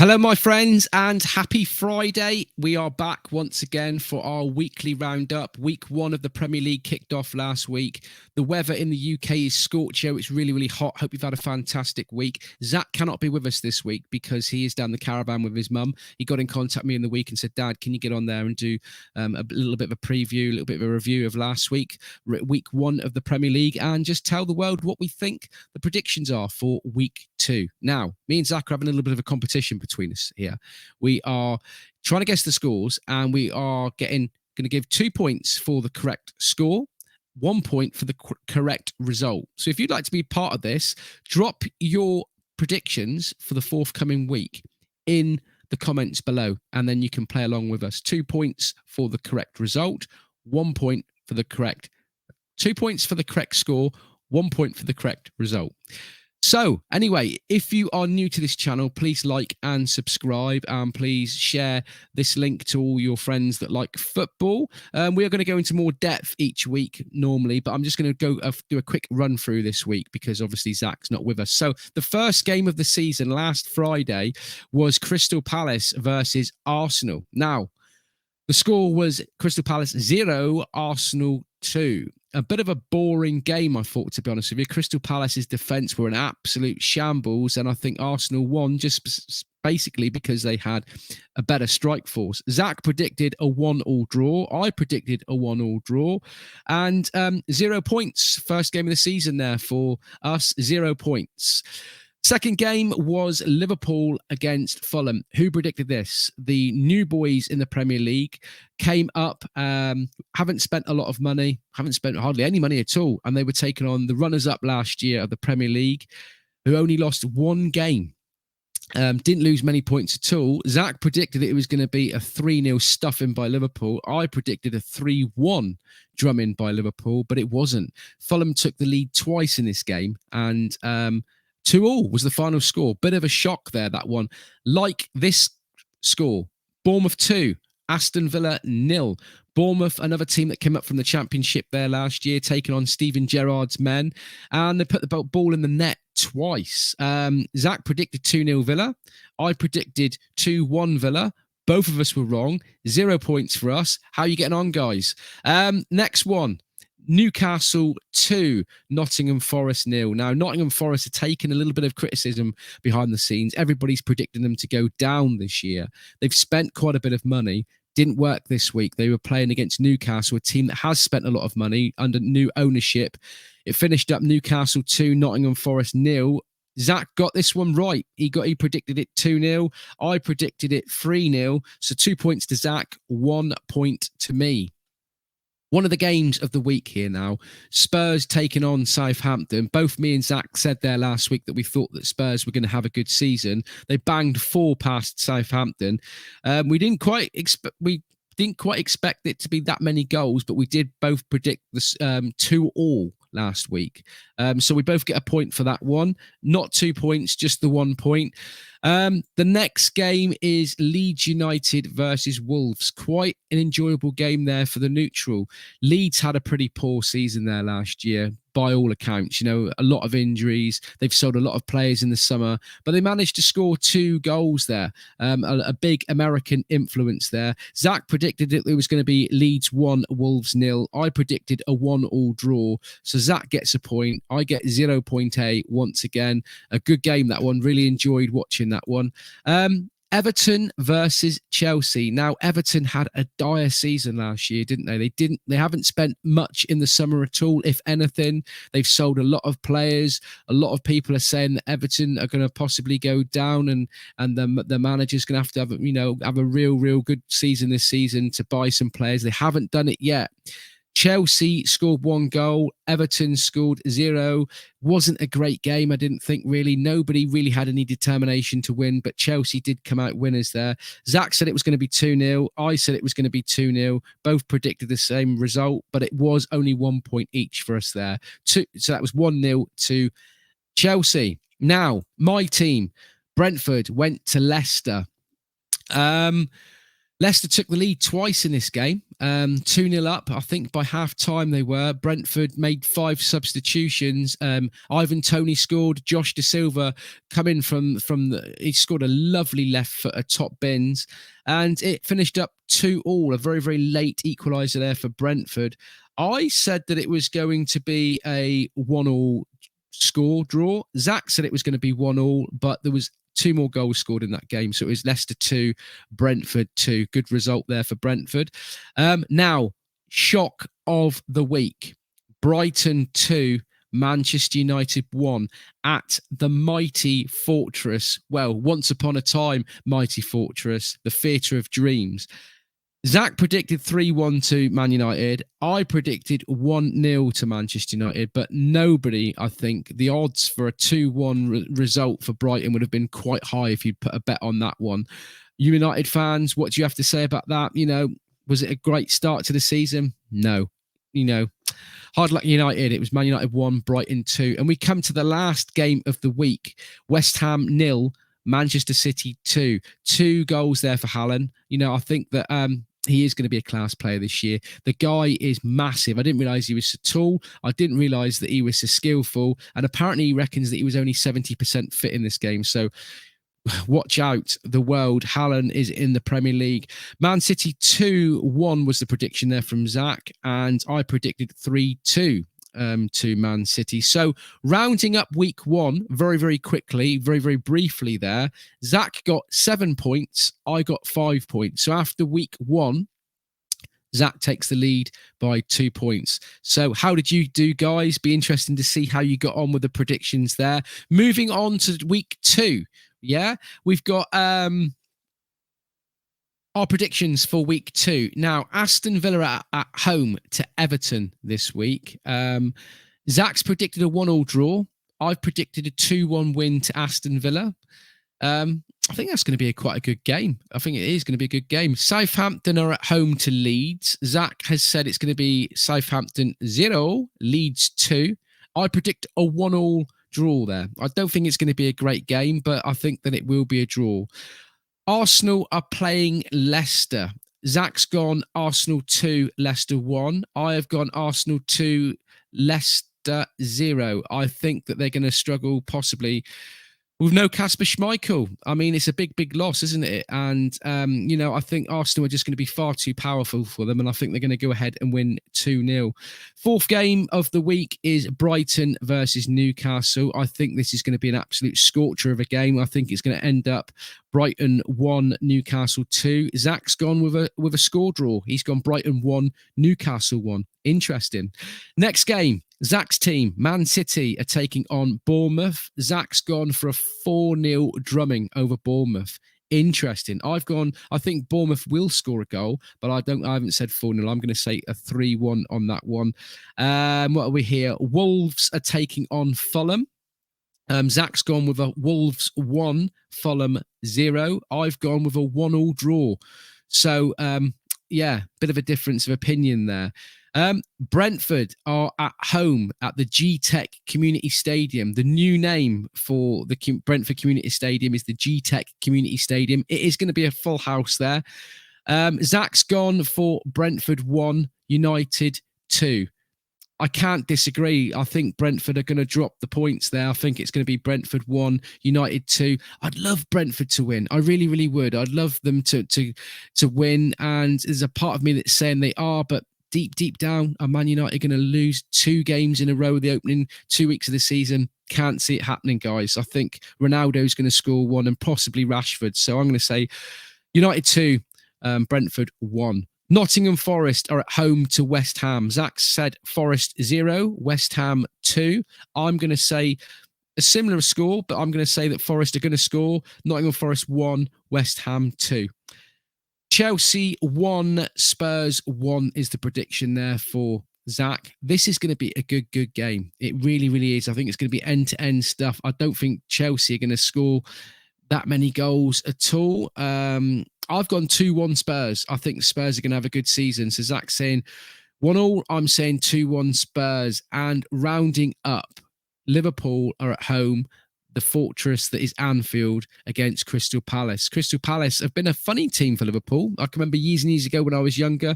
Hello, my friends, and happy Friday. We are back once again for our weekly roundup. Week 1 of the Premier League kicked off last week. The weather in the UK is scorcho. It's really, really hot. Hope you've had a fantastic week. Zach cannot be with us this week because he is down the caravan with his mum. He got in contact with me in the week and said, Dad, can you get on there and do a little bit of a preview, a little bit of a review of last week, week 1 of the Premier League, and just tell the world what we think the predictions are for week 2. Now, me and Zach are having a little bit of a competition between us here. We are trying to guess the scores, and we are going to give 2 points for the correct score, 1 point for the correct result. So if you'd like to be part of this, drop your predictions for the forthcoming week in the comments below, and then you can play along with us. 2 points for the correct result, 1 point for the correct, 2 points for the correct score, 1 point for the correct result. So anyway, if you are new to this channel, please like and subscribe, and please share this link to all your friends that like football. We are going to go into more depth each week normally, but I'm just going to go do a quick run through this week because obviously Zach's not with us. So the first game of the season last Friday was Crystal Palace versus Arsenal. Now, the score was Crystal Palace 0, Arsenal 2. A bit of a boring game, I thought, to be honest with you. Crystal Palace's defence were an absolute shambles, and I think Arsenal won just basically because they had a better strike force. Zach predicted a 1-1 draw. I predicted a 1-1 draw. And 0 points. First game of the season there for us, 0 points. Second game was Liverpool against Fulham. Who predicted this? The new boys in the Premier League came up, haven't spent a lot of money, haven't spent hardly any money at all, and they were taking on the runners-up last year of the Premier League, who only lost 1 game. Didn't lose many points at all. Zach predicted it was going to be a 3-0 stuffing by Liverpool. I predicted a 3-1 drumming by Liverpool, but it wasn't. Fulham took the lead twice in this game, and 2-2 was the final score. Bit of a shock there, that one. Like this score, Bournemouth 2, Aston Villa 0. Bournemouth, another team that came up from the Championship there last year, taking on Steven Gerrard's men, and they put the ball in the net twice. Zach predicted 2-0 Villa. I predicted 2-1 Villa. Both of us were wrong. 0 points for us. How are you getting on, guys? Next one. Newcastle 2, Nottingham Forest 0. Now, Nottingham Forest are taking a little bit of criticism behind the scenes. Everybody's predicting them to go down this year. They've spent quite a bit of money. Didn't work this week. They were playing against Newcastle, a team that has spent a lot of money under new ownership. It finished up Newcastle 2, Nottingham Forest 0. Zach got this one right. He predicted it 2-0. I predicted it 3-0. So 2 points to Zach, 1 point to me. One of the games of the week here now, Spurs taking on Southampton. Both me and Zach said there last week that we thought that Spurs were going to have a good season. They banged 4 past Southampton. We didn't quite expect it to be that many goals, but we did both predict this 2-2 last week. So we both get a point for that one. Not 2 points, just the 1 point. The next game is Leeds United versus Wolves. Quite an enjoyable game there for the neutral. Leeds had a pretty poor season there last year, by all accounts. You know, a lot of injuries. They've sold a lot of players in the summer, but they managed to score 2 goals there. A big American influence there. Zach predicted it was going to be Leeds 1, Wolves 0. I predicted a 1-1 draw. So Zach gets a point. I get 0.8 once again. A good game, that one. Really enjoyed watching that one. Everton versus Chelsea. Now, Everton had a dire season last year, didn't they? They haven't spent much in the summer at all. If anything, they've sold a lot of players. A lot of people are saying that Everton are going to possibly go down, and the manager's going to have a real good season this season to buy some players. They haven't done it yet. Chelsea scored 1 goal. Everton scored 0. Wasn't a great game, I didn't think, really. Nobody really had any determination to win, but Chelsea did come out winners there. Zach said it was going to be 2-0. I said it was going to be 2-0. Both predicted the same result, but it was only 1 point each for us there. So that was 1-0 to Chelsea. Now, my team, Brentford, went to Leicester. Leicester took the lead twice in this game, 2-0 up. I think by half-time they were. Brentford made 5 substitutions. Ivan Toney scored. Josh Da Silva coming from he scored a lovely left foot at top bins. And it finished up 2-2, a very, very late equaliser there for Brentford. I said that it was going to be a 1-1 score draw. Zach said it was going to be 1-1, but there was 2 more goals scored in that game. So it was Leicester 2, Brentford 2. Good result there for Brentford. Now, shock of the week. Brighton 2, Manchester United 1 at the mighty fortress. Well, once upon a time, mighty fortress, the theatre of dreams. Zach predicted 3-1 to Man United. I predicted 1-0 to Manchester United, but nobody, I think, the odds for a 2-1 result for Brighton would have been quite high if you'd put a bet on that one. You United fans, what do you have to say about that? You know, was it a great start to the season? No. You know, hard luck United. It was Man United 1, Brighton 2. And we come to the last game of the week. West Ham 0, Manchester City 2. 2 goals there for Haaland. You know, I think that he is going to be a class player this year. The guy is massive. I didn't realise he was so tall. I didn't realise that he was so skillful. And apparently he reckons that he was only 70% fit in this game. So watch out, the world. Haaland is in the Premier League. Man City 2-1 was the prediction there from Zach. And I predicted 3-2. To Man City. So rounding up week 1 very, very quickly, very, very briefly there, Zach got 7 points. I got 5 points. So after week 1, Zach takes the lead by 2 points. So how did you do, guys? Be interesting to see how you got on with the predictions there. Moving on to week 2. Yeah, we've got our predictions for week 2. Now, Aston Villa at home to Everton this week. Zach's predicted a 1-1 draw. I've predicted a 2-1 win to Aston Villa. I think that's going to be quite a good game. I think it is going to be a good game. Southampton are at home to Leeds. Zach has said it's going to be Southampton 0, Leeds 2. I predict a 1-1 draw there. I don't think it's going to be a great game, but I think that it will be a draw. Arsenal are playing Leicester. Zach's gone Arsenal 2, Leicester 1. I have gone Arsenal 2, Leicester 0. I think that they're going to struggle possibly with no Kasper Schmeichel. I mean, it's a big, big loss, isn't it? And, you know, I think Arsenal are just going to be far too powerful for them. And I think they're going to go ahead and win 2-0. Fourth game of the week is Brighton versus Newcastle. I think this is going to be an absolute scorcher of a game. I think it's going to end up Brighton 1, Newcastle 2. Zach's gone with a score draw. He's gone Brighton 1, Newcastle 1. Interesting. Next game, Zach's team, Man City, are taking on Bournemouth. Zach's gone for a 4-0 drumming over Bournemouth. Interesting. I think Bournemouth will score a goal, but I haven't said 4-0. I'm going to say a 3-1 on that one. What are we here? Wolves are taking on Fulham. Zach's gone with a Wolves 1, Fulham 0. I've gone with a 1-1 draw. So, yeah, bit of a difference of opinion there. Brentford are at home at the G-Tech Community Stadium. The new name for the Brentford Community Stadium is the G-Tech Community Stadium. It is going to be a full house there. Zach's gone for Brentford 1, United 2. I can't disagree. I think Brentford are going to drop the points there. I think it's going to be Brentford 1, United 2. I'd love Brentford to win. I really, really would. I'd love them to win. And there's a part of me that's saying they are, but deep down, are Man United going to lose 2 games in a row the opening 2 weeks of the season? Can't see it happening, guys. I think Ronaldo's going to score 1 and possibly Rashford. So I'm going to say United 2, Brentford 1. Nottingham Forest are at home to West Ham. Zach said Forest 0, West Ham 2. I'm going to say a similar score, but I'm going to say that Forest are going to score. Nottingham Forest 1, West Ham 2. Chelsea 1, Spurs 1 is the prediction there for Zach. This is going to be a good game. It really, really is. I think it's going to be end-to-end stuff. I don't think Chelsea are going to score that many goals at all. I've gone 2-1 Spurs. I think Spurs are going to have a good season. So Zach's saying 1-1. I'm saying 2-1 Spurs. And rounding up, Liverpool are at home the fortress that is Anfield against Crystal Palace. Crystal Palace have been a funny team for Liverpool. I can remember years and years ago when I was younger,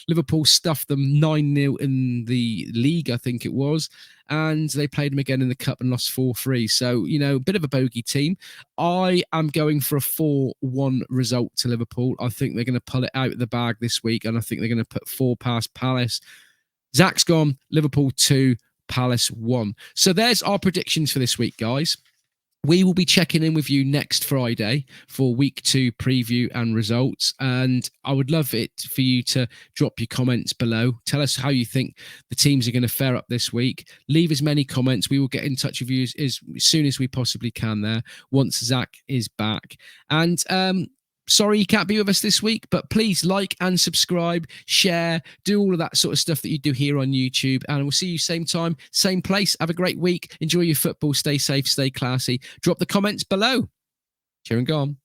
Liverpool stuffed them 9-0 in the league, I think it was, and they played them again in the cup and lost 4-3. So, a bit of a bogey team. I am going for a 4-1 result to Liverpool. I think they're going to pull it out of the bag this week, and I think they're going to put 4 past Palace. Zach's gone, Liverpool 2, Palace 1. So there's our predictions for this week, guys. We will be checking in with you next Friday for week 2 preview and results. And I would love it for you to drop your comments below. Tell us how you think the teams are going to fare up this week. Leave as many comments. We will get in touch with you as soon as we possibly can there once Zach is back. And sorry you can't be with us this week, but please like and subscribe, share, do all of that sort of stuff that you do here on YouTube. And we'll see you same time, same place. Have a great week. Enjoy your football. Stay safe, stay classy. Drop the comments below. Cheer and go on.